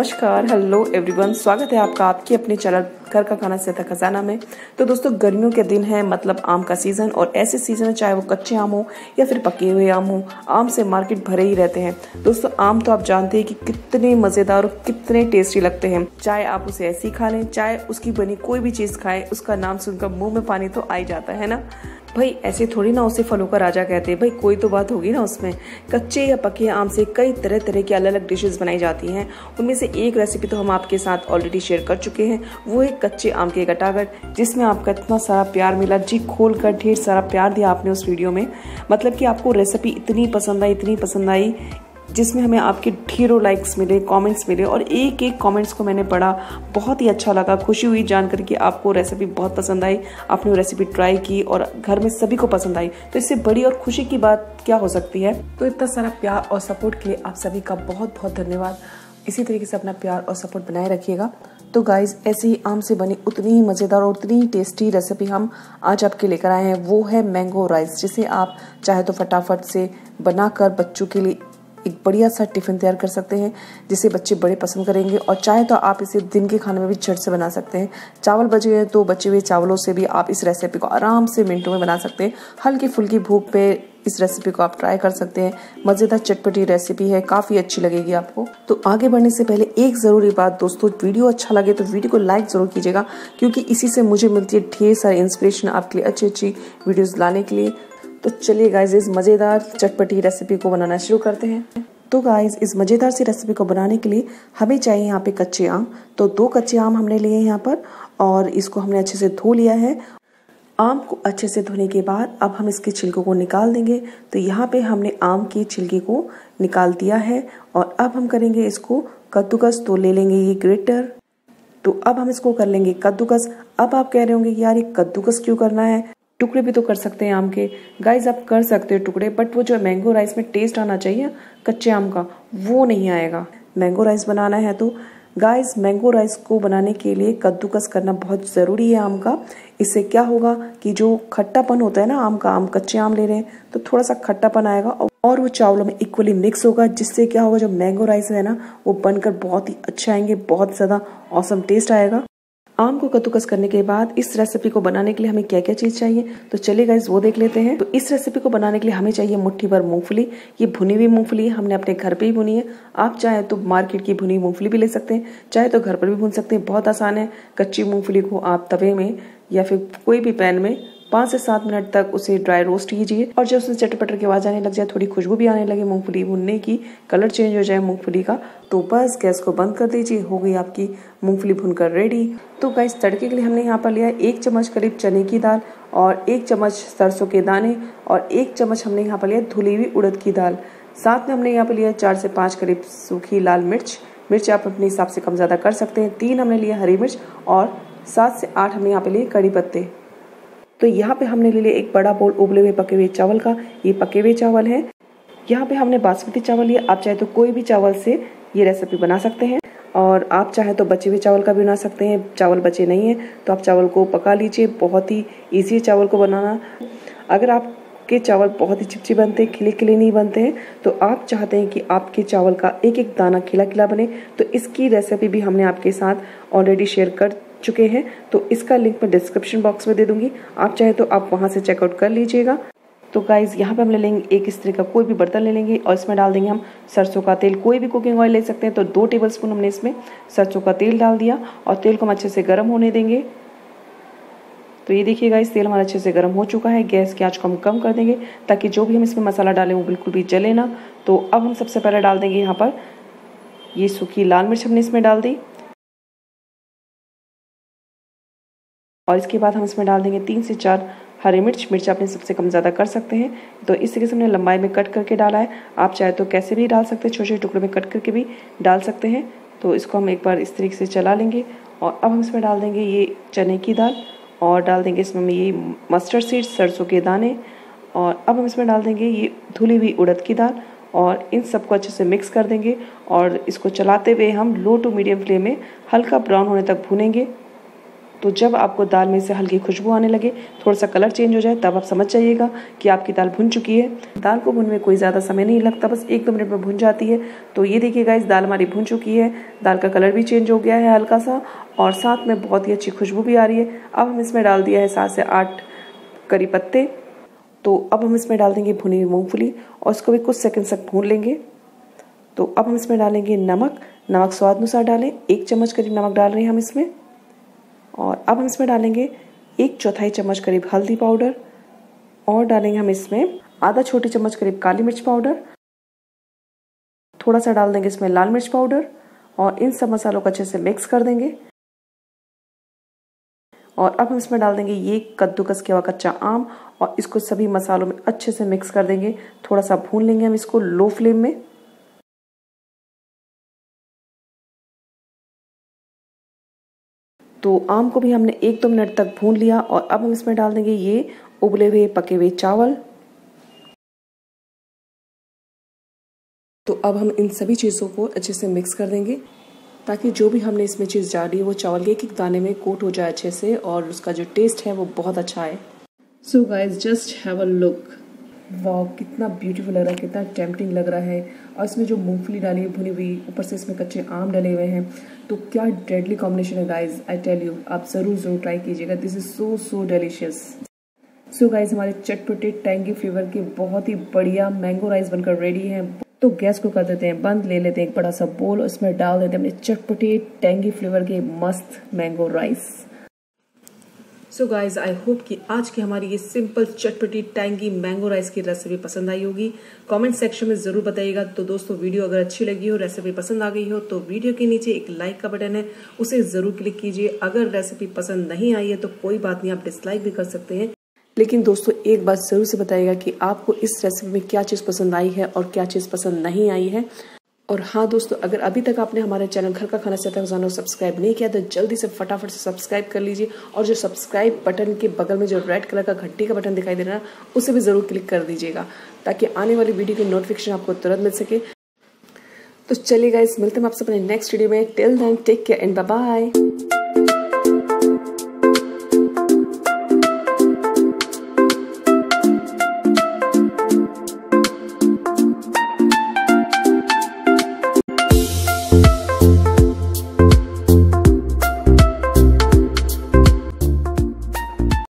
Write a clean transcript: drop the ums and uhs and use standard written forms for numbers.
नमस्कार, hello everyone, स्वागत है आपका आपके अपने चैनल घर का खाना से खजाना में। तो दोस्तों, गर्मियों के दिन है, मतलब आम का सीजन। और ऐसे सीजन में चाहे वो कच्चे आम हो या फिर पके हुए आम हो, आम से मार्केट भरे ही रहते हैं। दोस्तों, आम तो आप जानते हैं कि कितने मजेदार और कितने टेस्टी लगते हैं। चाहे आप उसे ऐसे ही खा लें, चाहे उसकी बनी कोई भी चीज खाएं, उसका नाम सुनकर मुंह में पानी तो आ ही जाता है ना। भाई ऐसे थोड़ी ना उसे फलों का राजा कहते हैं, भाई कोई तो बात होगी ना उसमें। कच्चे या पके आम से कई तरह तरह की अलग अलग डिशेस बनाई जाती हैं। उनमें से एक रेसिपी तो हम आपके साथ ऑलरेडी शेयर कर चुके हैं, वो है कच्चे आम के गटागट, जिसमें आपका इतना सारा प्यार मिला, जी खोल कर ढेर सारा प्यार दिया आपने उस वीडियो में। मतलब कि आपको रेसिपी इतनी पसंद आई, जिसमें हमें आपके ढेरों लाइक्स मिले, कमेंट्स मिले, और एक एक कमेंट्स को मैंने पढ़ा। बहुत ही अच्छा लगा, खुशी हुई जानकर कि आपको रेसिपी बहुत पसंद आई, आपने वो रेसिपी ट्राई की और घर में सभी को पसंद आई। तो इससे बड़ी और खुशी की बात क्या हो सकती है। तो इतना सारा प्यार और सपोर्ट के लिए आप सभी का बहुत बहुत धन्यवाद। इसी तरीके से अपना प्यार और सपोर्ट बनाए रखिएगा। तो गाइज, ऐसे ही आम से बनी उतनी ही मज़ेदार और उतनी ही टेस्टी रेसिपी हम आज आपके लेकर आए हैं। वो है मैंगो राइस, जिसे आप चाहे तो फटाफट से बनाकर बच्चों के लिए एक बढ़िया सा टिफिन तैयार कर सकते हैं, जिसे बच्चे बड़े पसंद करेंगे। और चाहे तो आप इसे दिन के खाने में भी झट से बना सकते हैं। चावल बचे हैं तो बचे हुए चावलों से भी आप इस रेसिपी को आराम से मिनटों में बना सकते हैं। हल्की फुल्की भूख पे इस रेसिपी को आप ट्राई कर सकते हैं। मज़ेदार चटपटी रेसिपी है, काफ़ी अच्छी लगेगी आपको। तो आगे बढ़ने से पहले एक ज़रूरी बात दोस्तों, वीडियो अच्छा लगे तो वीडियो को लाइक ज़रूर कीजिएगा, क्योंकि इसी से मुझे मिलती है ढेर सारी इंस्पिरेशन आपके लिए अच्छी वीडियोज़ लाने के लिए। तो चलिए गाइज, इस मज़ेदार चटपटी रेसिपी को बनाना शुरू करते हैं। तो गाइज, इस मज़ेदार सी रेसिपी को बनाने के लिए हमें चाहिए यहाँ पे कच्चे आम। तो 2 कच्चे आम हमने लिए हैं यहाँ पर, और इसको हमने अच्छे से धो लिया है। आम को अच्छे से धोने के बाद अब हम इसके छिलकों को निकाल देंगे। तो यहाँ पे हमने आम की छिलके को निकाल दिया है, और अब हम करेंगे इसको कद्दूकस। तो ले लेंगे ये ग्रेटर। तो अब हम इसको कर लेंगे कद्दूकस। अब आप कह रहे होंगे यार, ये कद्दूकस क्यों करना है, टुकड़े भी तो कर सकते हैं आम के। गाइज, आप कर सकते हो टुकड़े, बट वो जो मैंगो राइस में टेस्ट आना चाहिए कच्चे आम का, वो नहीं आएगा। मैंगो राइस बनाना है तो गाइज, मैंगो राइस को बनाने के लिए कद्दूकस करना बहुत ज़रूरी है आम का। इससे क्या होगा कि जो खट्टापन होता है ना आम का, आम कच्चे आम ले रहे हैं तो थोड़ा सा खट्टापन आएगा, और वो चावलों में इक्वली मिक्स होगा, जिससे क्या होगा, जो मैंगो राइस है ना वो बनकर बहुत ही अच्छा आएंगे, बहुत ज़्यादा ऑसम टेस्ट आएगा। आम को कद्दूकस करने के बाद इस रेसिपी को बनाने के लिए हमें क्या क्या चीज़ चाहिए, तो चलिए गाइस वो देख लेते हैं। तो इस रेसिपी को बनाने के लिए हमें चाहिए मुट्ठी भर मूंगफली। ये भुनी हुई मूंगफली हमने अपने घर पे ही भुनी है। आप चाहे तो मार्केट की भुनी मूंगफली भी ले सकते हैं, चाहे तो घर पर भी भून सकते हैं, बहुत आसान है। कच्ची मूंगफली को आप तवे में या फिर कोई भी पैन में 5 से 7 मिनट तक उसे ड्राई रोस्ट कीजिए, और जब उसमें चटपट की आवाज़ आने लग जाए, थोड़ी खुशबू भी आने लगे मूंगफली भुनने की, कलर चेंज हो जाए मूंगफली का, तो बस गैस को बंद कर दीजिए। हो गई आपकी मूंगफली भुनकर रेडी। तो गाइस, तड़के के लिए हमने यहाँ पर लिया 1 चम्मच करीब चने की दाल, और 1 चम्मच सरसों के दाने, और 1 चम्मच हमने यहाँ पर लिया धुली हुई उड़द की दाल। साथ में हमने यहाँ पर लिया 4 से 5 करीब सूखी लाल मिर्च आप अपने हिसाब से कम ज़्यादा कर सकते हैं। 3 हमने लिया हरी मिर्च, और 7 से 8 हमने यहाँ पे लिए कड़ी पत्ते। तो यहाँ पे हमने ले लिया एक बड़ा बोल उबले हुए पके हुए चावल का। ये पके हुए चावल है। यहाँ पे हमने बासमती चावल लिया। आप चाहे तो कोई भी चावल से ये रेसिपी बना सकते हैं, और आप चाहे तो बचे हुए चावल का भी बना सकते हैं। चावल बचे नहीं है तो आप चावल को पका लीजिए। बहुत ही ईजी है चावल को बनाना। अगर आपके चावल बहुत ही चिपचिपे बनते हैं, खिले खिले नहीं बनते हैं, तो आप चाहते हैं कि आपके चावल का एक एक दाना खिला खिला बने, तो इसकी रेसिपी भी हमने आपके साथ ऑलरेडी शेयर कर चुके हैं। तो इसका लिंक मैं डिस्क्रिप्शन बॉक्स में दे दूंगी, आप चाहे तो आप वहां से चेकआउट कर लीजिएगा। तो गाइज, यहाँ पे हम ले लेंगे एक इस तरह का कोई भी बर्तन ले लेंगे, और इसमें डाल देंगे हम सरसों का तेल। कोई भी कुकिंग ऑयल ले सकते हैं। तो 2 टेबलस्पून हमने इसमें सरसों का तेल डाल दिया, और तेल को हम अच्छे से गर्म होने देंगे। तो ये देखिए गाइस, तेल हमारा अच्छे से गर्म हो चुका है। गैस की आंच को हम कम कर देंगे, ताकि जो भी हम इसमें मसाला डालें वो बिल्कुल भी जले ना। तो अब हम सबसे पहले डाल देंगे यहाँ पर ये सूखी लाल मिर्च हमने इसमें डाल दी, और इसके बाद हम इसमें डाल देंगे 3 से 4 हरी मिर्च आपने सबसे कम ज़्यादा कर सकते हैं। तो इस तरीके से हमने लंबाई में कट करके डाला है। आप चाहे तो कैसे भी डाल सकते हैं, छोटे छोटे टुकड़े में कट करके भी डाल सकते हैं। तो इसको हम एक बार इस तरीके से चला लेंगे, और अब हम इसमें डाल देंगे ये चने की दाल, और डाल देंगे इसमें ये मस्टर्ड सीड्स, सरसों के दाने, और अब हम इसमें डाल देंगे ये धुली हुई उड़द की दाल, और इन सबको अच्छे से मिक्स कर देंगे। और इसको चलाते हुए हम लो टू मीडियम फ्लेम में हल्का ब्राउन होने तक भूनेंगे। तो जब आपको दाल में से हल्की खुशबू आने लगे, थोड़ा सा कलर चेंज हो जाए, तब आप समझ जाइएगा कि आपकी दाल भुन चुकी है। दाल को भुनने में कोई ज़्यादा समय नहीं लगता, बस 1-2 मिनट में भुन जाती है। तो ये देखिए गाइस, दाल हमारी भुन चुकी है। दाल का कलर भी चेंज हो गया है हल्का सा, और साथ में बहुत ही अच्छी खुशबू भी आ रही है। अब हम इसमें डाल दिया है 7 से 8 करी पत्ते। तो अब हम इसमें डाल देंगे भुनी हुई मूँगफली और इसको भी कुछ सेकंड तक भून लेंगे। तो अब हम इसमें डालेंगे नमक स्वाद अनुसार डालें, 1 चम्मच करीब नमक डाल रहे हैं हम इसमें। और अब हम इसमें डालेंगे 1/4 चम्मच करीब हल्दी पाउडर, और डालेंगे हम इसमें आधा छोटी चम्मच करीब काली मिर्च पाउडर। थोड़ा सा डाल देंगे इसमें लाल मिर्च पाउडर, और इन सब मसालों को अच्छे से मिक्स कर देंगे। और अब हम इसमें डाल देंगे ये कद्दूकस किया हुआ कच्चा आम, और इसको सभी मसालों में अच्छे से मिक्स कर देंगे। थोड़ा सा भून लेंगे हम इसको लो फ्लेम में। तो आम को भी हमने 1-2 मिनट तक भून लिया, और अब हम इसमें डाल देंगे ये उबले हुए पके हुए चावल। तो अब हम इन सभी चीज़ों को अच्छे से मिक्स कर देंगे, ताकि जो भी हमने इसमें चीज़ डाली है वो चावल के एक दाने में कोट हो जाए अच्छे से, और उसका जो टेस्ट है वो बहुत अच्छा है। So guys, just have a look. वाह, कितना ब्यूटीफुल लग रहा है, कितना टेम्पटिंग लग रहा है। और इसमें जो मूंगफली डाली है भुनी हुई, ऊपर से इसमें कच्चे आम डले हुए हैं, तो क्या डेडली कॉम्बिनेशन है गाइज। आई टेल यू, आप ज़रूर ट्राई कीजिएगा। This is so delicious. So guys, हमारे चटपटे टैंगी फ्लेवर के बहुत ही बढ़िया मैंगो राइस बनकर रेडी है। तो गैस को कर देते हैं बंद, ले लेते हैं एक बड़ा सा बोल, और इसमें डाल देते हैं अपने चटपटे टैंगी फ्लेवर के मस्त mango rice. So guys, I hope कि आज की हमारी ये सिंपल चटपटी टैंगी मैंगो राइस की रेसिपी पसंद आई होगी। कमेंट सेक्शन में ज़रूर बताइएगा। तो दोस्तों, वीडियो अगर अच्छी लगी हो, रेसिपी पसंद आ गई हो, तो वीडियो के नीचे एक लाइक का बटन है, उसे ज़रूर क्लिक कीजिए। अगर रेसिपी पसंद नहीं आई है तो कोई बात नहीं, आप डिसलाइक भी कर सकते हैं। लेकिन दोस्तों, एक बात ज़रूर से बताइएगा कि आपको इस रेसिपी में क्या चीज़ पसंद आई है और क्या चीज़ पसंद नहीं आई है। और हाँ दोस्तों, अगर अभी तक आपने हमारे चैनल घर का खाना से खजाना को सब्सक्राइब नहीं किया तो जल्दी से फटाफट से सब्सक्राइब कर लीजिए, और जो सब्सक्राइब बटन के बगल में जो रेड कलर का घंटी का बटन दिखाई दे रहा है उसे भी ज़रूर क्लिक कर दीजिएगा, ताकि आने वाली वीडियो की नोटिफिकेशन आपको तुरंत मिल सके। तो चलिए गाइस, मिलते हैं आपसे अपने नेक्स्ट वीडियो में। Till then take care and bye bye.